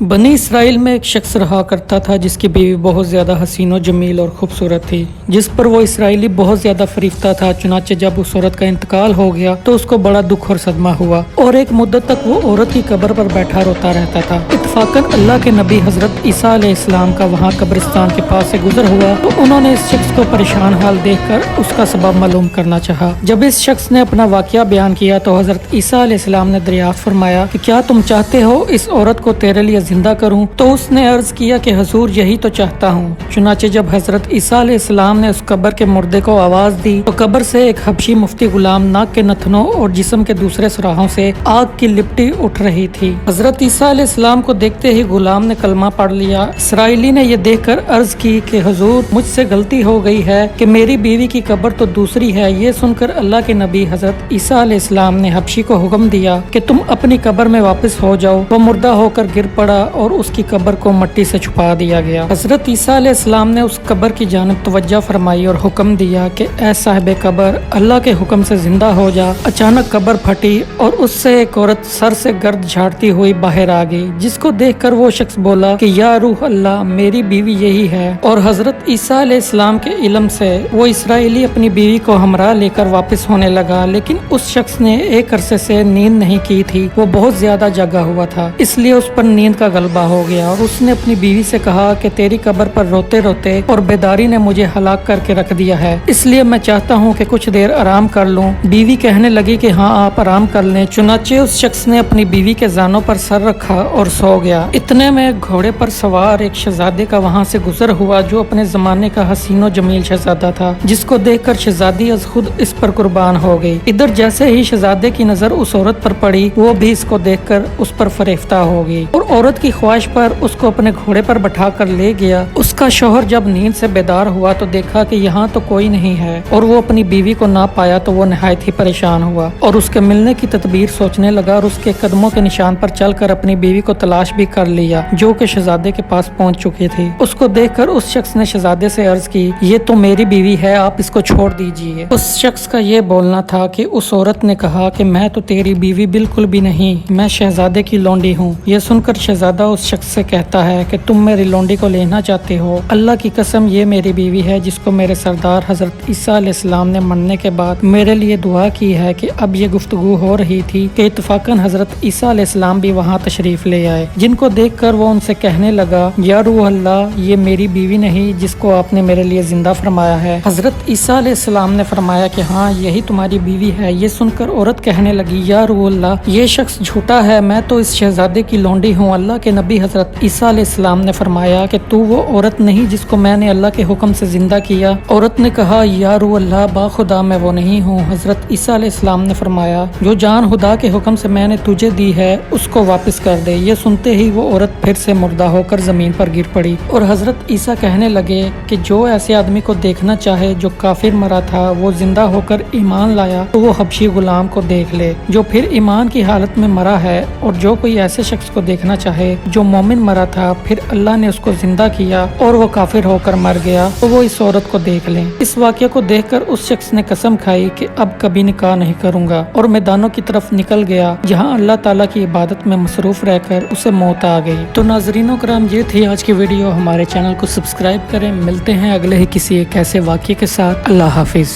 बनी इसराइल में एक शख्स रहा करता था जिसकी बीवी बहुत ज़्यादा हसीन और जमील और खूबसूरत थी, जिस पर वो इसराइली बहुत ज़्यादा फरीफ्ता था। चुनाचे जब उस औरत का इंतकाल हो गया तो उसको बड़ा दुख और सदमा हुआ और एक मुद्दत तक वो औरत की कब्र पर बैठा रोता रहता था। इत्तफाकन अल्लाह के नबी हजरत ईसा अलैहिस्सलाम का वहाँ कब्रिस्तान के पास से गुजर हुआ तो उन्होंने इस शख्स को परेशान हाल देखकर उसका सबब मालूम करना चाहा। जब इस शख्स ने अपना वाकया बयान किया तो हजरत ईसा अलैहिस्सलाम ने दरियाफ्त फरमाया कि क्या तुम चाहते हो इस औरत को तेरे लिए जिंदा करूं? तो उसने अर्ज किया कि हुजूर यही तो चाहता हूं। चुनाचे जब हजरत ईसा अलैहिस्सलाम ने उस कब्र के मुर्दे को आवाज दी तो कब्र से एक हबशी मुफ्ती गुलाम नाक के नथनों और जिस्म के दूसरे सुराहों से आग की लिपटी उठ रही थी। हजरत ईसा अलैहिस्सलाम को देखते ही गुलाम ने कलमा पढ़ लिया। इसराइली ने यह देखकर अर्ज की कि हुजूर मुझसे गलती हो गई है कि मेरी बीवी की कब्र तो दूसरी है। ये सुनकर अल्लाह के नबी हजरत ईसा अलैहिस्सलाम ने हबशी को हुक्म दिया कि तुम अपनी कब्र में वापस हो जाओ। वो मुर्दा होकर गिर पड़ा और उसकी कब्र को मट्टी से छुपा दिया गया। हजरत ईसा अलैहिस्सलाम ने उस कब्र की जानिब तवज्जो फरमाई और हुक्म दिया कि ऐ साहिबे कब्र, अल्लाह के हुक्म से जिंदा हो जा। अचानक कब्र फटी और उससे एक औरत सर से गर्द झाड़ती हुई बाहर आ गई, जिसको देखकर वो शख्स बोला कि या रूह अल्लाह, मेरी बीवी यही है। और हजरत ईसा अलैहिस्सलाम के इल्म से वो इसराइली अपनी बीवी को हमरा लेकर वापस होने लगा, लेकिन उस शख्स ने एक अरसे से नींद नहीं की थी। वो बहुत ज्यादा जगा हुआ था, इसलिए उस पर नींद का गलबा हो गया और उसने अपनी बीवी से कहा कि तेरी कब्र पर रोते रोते और बेदारी ने मुझे हलाक करके रख दिया है, इसलिए मैं चाहता हूँ कि कुछ देर आराम कर लूँ। बीवी कहने लगी कि हाँ आप आराम कर लें। चुनाचे उस शख्स ने अपनी बीवी के जानों पर सर रखा और सो गया। इतने में घोड़े पर सवार एक शहजादे का वहाँ से गुजर हुआ जो अपने जमाने का हसीनो जमील शहजादा था, जिसको देखकर शहजादी अज खुद इस पर कुर्बान हो गई। इधर जैसे ही शहजादे की नजर उस औरत पर पड़ी, वो भी इसको देखकर उस पर फरेफ्ता हो गई और औरत की ख्वाहिश पर उसको अपने घोड़े पर बैठा कर ले गया। उसका शौहर जब नींद से बेदार हुआ तो देखा कि यहाँ तो कोई नहीं है और वो अपनी बीवी को ना पाया तो वो नहायत ही परेशान हुआ और उसके मिलने की तदबीर सोचने लगा और उसके कदमों के निशान पर चलकर अपनी बीवी को तलाश भी कर लिया, जो कि शहजादे के पास पहुंच चुकी थी। उसको देखकर उस शख्स ने शहजादे से अर्ज की, ये तो मेरी बीवी है, आप इसको छोड़ दीजिए। उस शख्स का ये बोलना था कि उस औरत ने कहा कि मैं तो तेरी बीवी बिल्कुल भी नहीं, मैं शहजादे की लौंडी हूँ। ये सुनकर शहजादा उस शख्स से कहता है कि तुम मेरी लौंडी को लेना चाहते हो? अल्लाह की कसम ये मेरी बीवी है जिसको मेरे सरदार हजरत ईसा अलैहिस्सलाम ने मरने के बाद मेरे लिए दुआ की है। कि अब ये गुफ्तगू हो रही थी कि इत्तफाकन हजरत ईसा अलैहिस्सलाम भी वहाँ तशरीफ ले आए, जिनको देखकर वो उनसे कहने लगा, या रूह अल्लाह, ये मेरी बीवी नहीं जिसको आपने मेरे लिए जिंदा फरमाया है। हजरत ईसा अलैहिस्सलाम ने फरमाया कि हाँ यही तुम्हारी बीवी है। ये सुनकर औरत कहने लगी, या रूह अल्लाह, ये शख्स झूठा है, मैं तो इस शहजादे की लौंडी हूँ। अल्लाह के नबी हजरत ईसा अलैहिस्सलाम ने फरमाया कि तू वो औरत नहीं जिसको मैंने अल्लाह के हुक्म से जिंदा किया? औरत ने कहा, या रूह अल्लाह, बाखुदा मैं वो नहीं हूँ। हजरत ईसा अलैहिस्सलाम ने फरमाया, जो जान खुदा के हुक्म से मैंने तुझे दी है उसको वापस कर दे। ये सुनते ही वो औरत फिर से मुर्दा होकर जमीन पर गिर पड़ी और हजरत ईसा कहने लगे कि जो ऐसे आदमी को देखना चाहे जो काफिर मरा था वो जिंदा होकर ईमान लाया तो वो हबशी गुलाम को देख ले जो फिर ईमान की हालत में मरा है, और जो कोई ऐसे शख्स को देखना चाहे जो मोमिन मरा था फिर अल्लाह ने उसको जिंदा किया और वो काफिर होकर मर गया तो वो इस औरत को देख ले। इस वाक़े को देखकर उस शख्स ने कसम खाई कि अब कभी निकाह नहीं करूंगा और मैदानों की तरफ निकल गया जहाँ अल्लाह ताला की इबादत में मसरूफ रहकर उसे मौत आ गई। तो नाज़रीनों कराम, ये थी आज की वीडियो। हमारे चैनल को सब्सक्राइब करें। मिलते हैं अगले ही किसी एक ऐसे वाक़े के साथ। अल्लाह हाफिज।